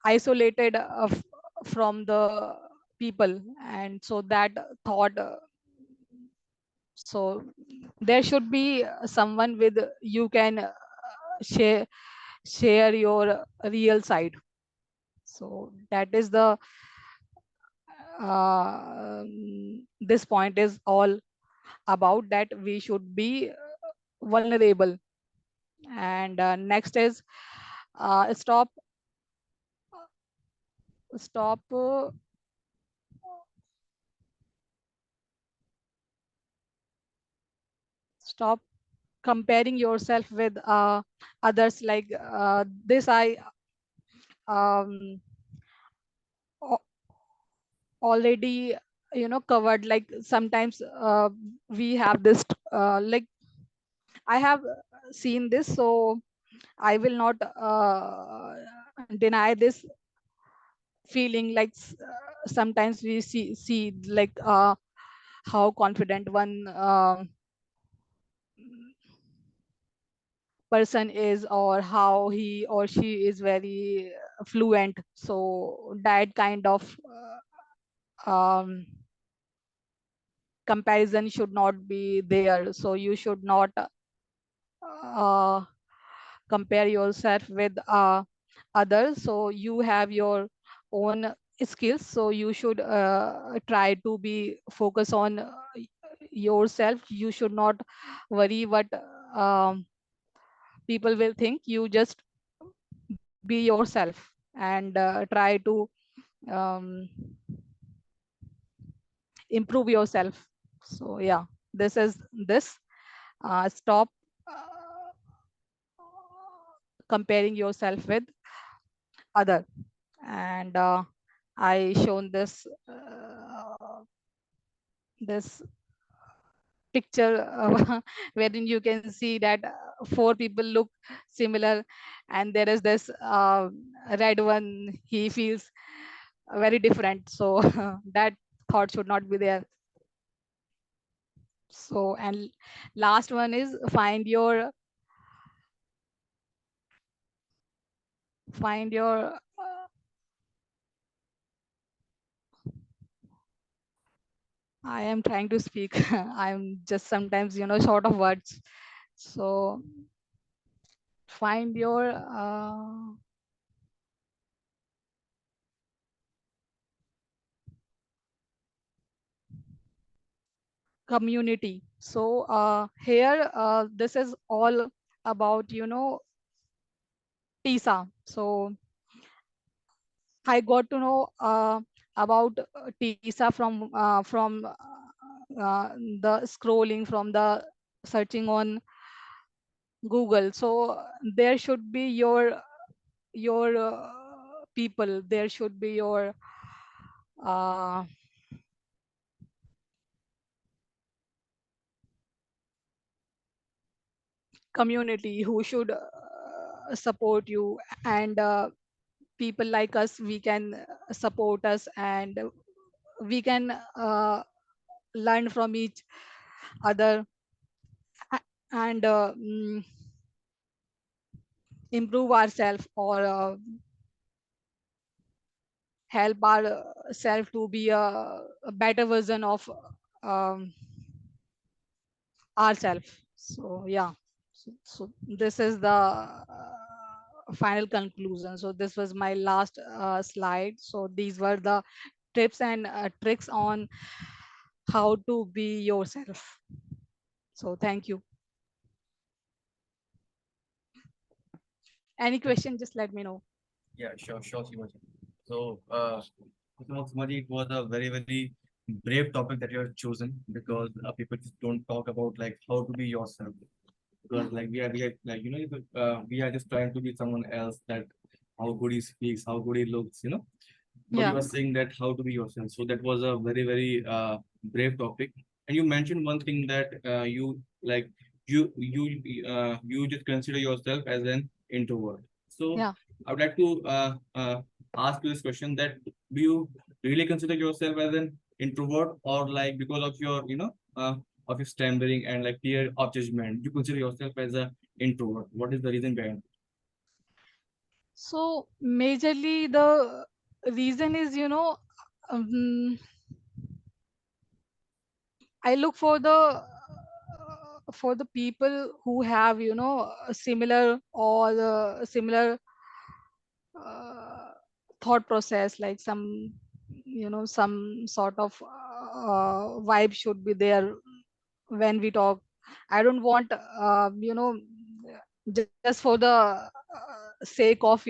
isolated from the people, and so that thought so there should be someone with you can share your real side. So that is the this point is all about, that we should be vulnerable. And next is stop stop stop comparing yourself with others. Like this I um, al- already covered. Like sometimes we have this like I have seen this, so I will not deny this feeling. Like sometimes we see like how confident one person is, or how he or she is very fluent. So that kind of comparison should not be there. So you should not uh, compare yourself with others. So you have your own skills, so you should try to be focus on yourself. You should not worry what um, people will think. You just be yourself and try to um, improve yourself. So yeah, this is this stop uh, comparing yourself with other. And I shown this picture wherein you can see that four people look similar, and there is this red one, he feels very different. So that thought should not be there. So, and last one is find your I am trying to speak. I'm just sometimes short of words. So find your community. So here this is all about Tisa. So I got to know about Tisa from the scrolling, from the searching on Google. So there should be your people. There should be your uh, community who should support you. And people like us, we can support us, and we can learn from each other, and improve ourselves, or help ourselves to be a better version of um, ourselves. So yeah, so this is the final conclusion. So this was my last slide. So these were the tips and tricks on how to be yourself. So thank you. Any question, just let me know. Yeah, sure, Seema. So, Seema, it was a very brave topic that you have chosen because people just don't talk about like how to be yourself. Because like we are like we are just trying to be someone else, that how good he speaks, how good he looks, but you Yeah. are saying that how to be yourself. So that was a very brave topic. And you mentioned one thing that you like you just consider yourself as an introvert. So Yeah. I would like to ask you this question, that do you really consider yourself as an introvert, or like because of your of your stammering and like fear of judgment, you consider yourself as a introvert? What is the reason behind? So majorly the reason is, um, I look for the people who have, a similar or similar uh, thought process, like some sort of vibe should be there when we talk. I don't want, just for the sake of,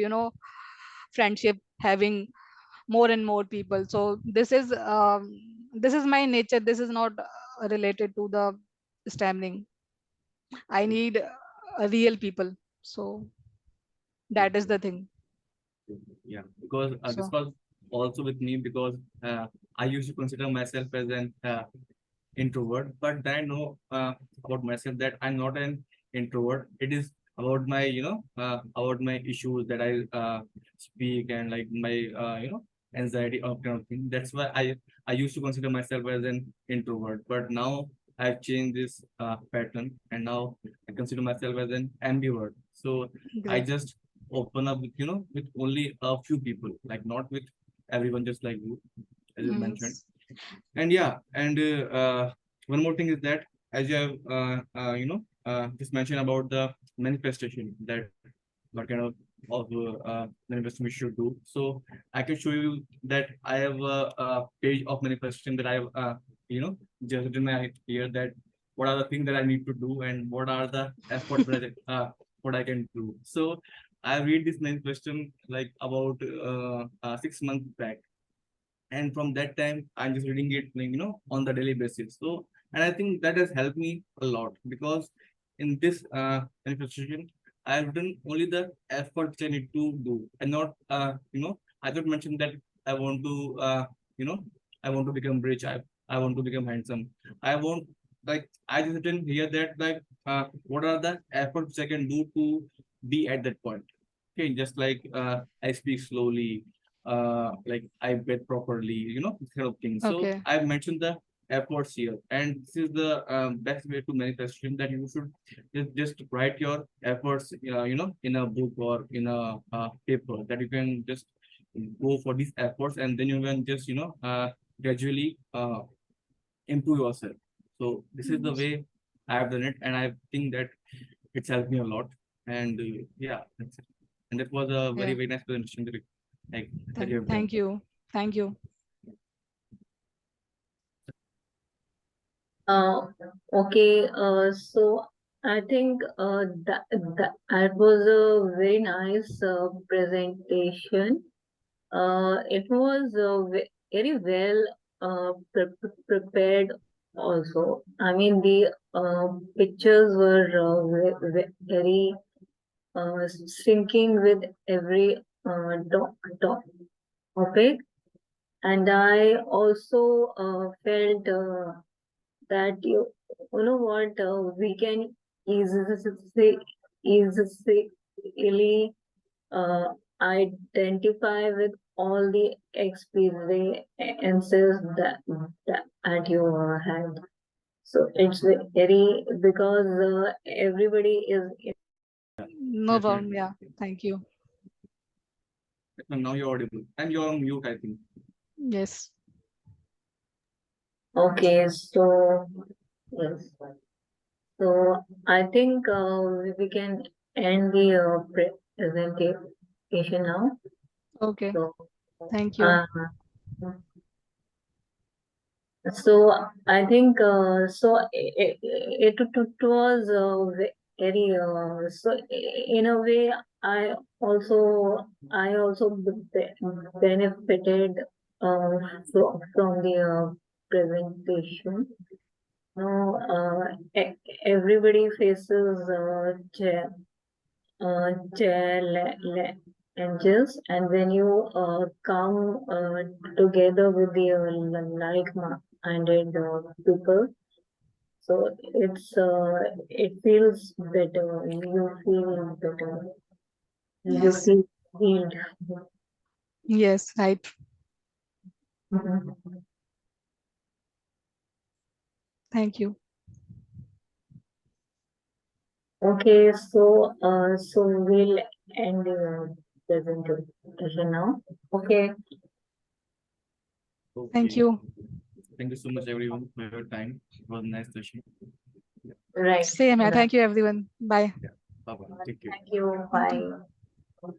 friendship, having more and more people. So this is my nature. This is not related to the stammering. I need real people. So that is the thing. Yeah, because this So was also with me, because I used to consider myself as an introvert, but then I know about myself that I'm not an introvert. It is about my, about my issues that I speak, and like my, anxiety of kind of thing. That's why I used to consider myself as an introvert, but now I've changed this pattern, and now I consider myself as an ambivert. So I great. just open up with, with only a few people, like not with everyone, just like you, as you mentioned. Yes. And yeah, and one more thing is that, as you have just mentioned about the manifestation, that what kind of manifestation we should do. So I can show you that I have a page of manifestation that I have just written my here, that what are the things that I need to do, and what are the efforts that what I can do. So I read this manifestation like about 6 months back, and from that time I'm just reading it like, on the daily basis. So, and I think that has helped me a lot, because in this manifestation I've done only the effort which I need to do, and not I don't mention that I want to you know I want to become rich, I want to become handsome. I want, like, I just didn't hear that, like, what are the efforts I can do to be at that point. Okay, just like I speak slowly, like I bet properly, this kind of thing. So Okay. I've mentioned the efforts here, and this is the best way to manifestation, that you should just write your efforts, in a book or in a paper, that you can just go for these efforts, and then you can just gradually improve yourself. So this is the Yes. way I've done it, and I think that it's helped me a lot. And yeah, that's it. And that was a Yeah. very nice presentation that like that you have done. Thank you. Thank you. Uh, okay, so I think that was a very nice presentation. It was very well prepared also. I mean, the pictures were very syncing with every topic. And I also felt that you know what, we can easily easily identify with all the experiences that you had. So it's very, because everybody is No problem. Definitely. Yeah. Thank you. And now you're audible, and you're on mute, I think. Yes. okay. So yes, so I think we can end the presentation now. Okay. So Thank you. uh, so I think so it was very so in a way also benefited from the presentation. No, everybody faces challenges, and when you come together with the like-minded people, so it feels better. You feel better. You Yes. feel healed. Yes, right. Mhm. Thank you. Okay, so we'll end the presentation now. Okay. Thank Okay. you. Thank you so much, everyone, for your time. It was a nice session. Right. Same here. Right. Thank you, everyone. Bye. Yeah. Bye bye. Take care. Thank you. Thank you. Bye.